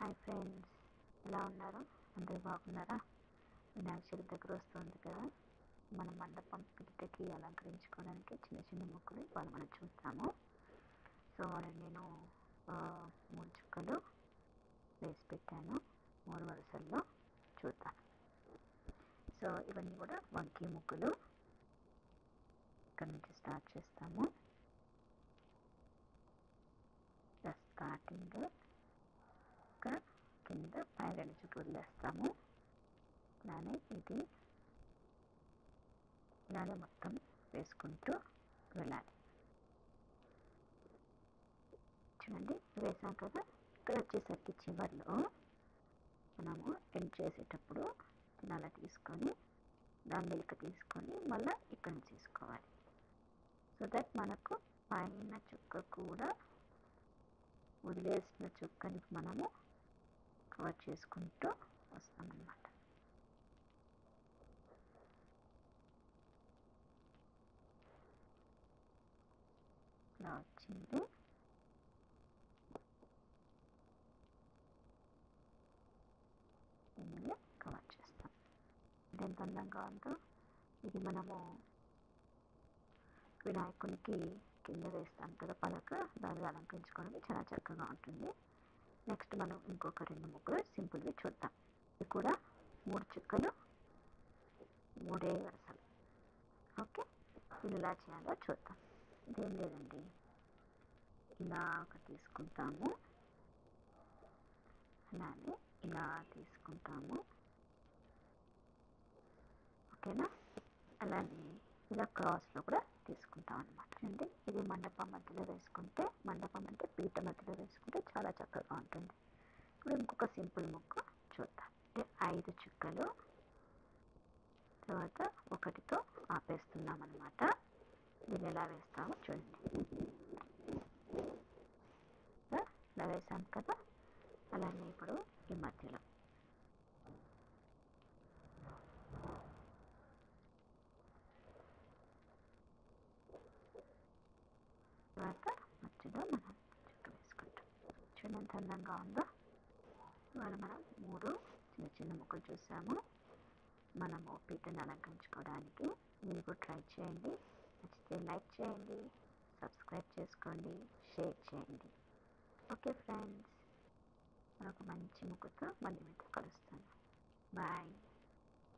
Hi friends, ఎలా ఉన్నారు? అందరూ బాగున్నారా? వినాయక చవితి దగ్గర వస్తుంది కదా. మన మండపం పీటకి అలంకరించుకోవడానికి చిన్న చిన్న ముక్కలు ఇవాళ మనం చూస్తాము. సో నేను 3 చుక్కలు వేసి పెట్టాను, 3 వరుసల్లో చూద్దాం. సో ఇవన్నీ కూడా వంకీ ముక్కలు. ఇక్కడ నుంచి స్టార్ట్ చేస్తాము. స్టార్టింగ్ కింద పై 2 చుక్కలు వదిలేస్తాము. ఇలానే ఇది ఇలానే మొత్తం వేసుకుంటూ వెళ్ళాలి. చూడండి, వేసాం కదా. ఇక్కడ వచ్చేసరికి చివరిలో మనము ఎండ్ చేసేటప్పుడు అలా తీసుకొని దాని మీదకి తీసుకొని మళ్ళీ ఇక్కడ తీసుకోవాలి. సో దట్ మనకు పైన చుక్క కూడా వదిలేసిన చుక్కని మనము కవర్ చేసుకుంటూ వస్తామన్నమాట. ఇలా వచ్చింది. దీన్ని కవర్ చేస్తాం. ఎంత అందంగా ఉందో. ఇది మనము వినాయకునికి కింద వేస్తాం కదా పలక, దాన్ని అలంకరించుకోవడానికి చాలా చక్కగా ఉంటుంది. నెక్స్ట్ మనం ఇంకొక 2 ముక్కలు సింపుల్వి చూద్దాం. ఇది కూడా 3 చుక్కలు, 3 వరుసలు. ఓకే, ఇది ఎలా చేయాలో చూద్దాం. ఇదేం లేదండి, ఇలా తీసుకుంటాము, అలానే ఇలా తీసుకుంటాము. ఓకేనా? అలానే ఇలా క్రాస్లో కూడా తీసుకుంటాం అనమాట. అంటే ఇది మండపం మధ్యలో వేసుకుంటే, మండపం అంటే పీట మధ్యలో వేసుకుంటే చాలా చక్కగా ఉంటుంది. ఇప్పుడు ఇంకొక సింపుల్ ముక్క చూద్దాం. 5 చుక్కలు, తర్వాత 1తో ఆపేస్తున్నాం అనమాట. దీన్ని ఎలా వేస్తామో చూడండి. ఇలా వేసాం కదా. అలానే ఇప్పుడు ఈ మధ్యలో తర్వాత మధ్యలో మనం చుక్క వేసుకుంటాం. చూడండి ఎంత అందంగా ఉందో. ఇవాళ మనం 3 చిన్న చిన్న ముక్కలు చూసాము మనము పీటను అలంకరించుకోవడానికి. మీరు కూడా ట్రై చేయండి. నచ్చితే లైక్ చేయండి, సబ్స్క్రైబ్ చేసుకోండి, షేర్ చేయండి. ఓకే ఫ్రెండ్స్, మరొక మంచి ముక్కతో మళ్ళీ మీతో కలుస్తాను. బాయ్.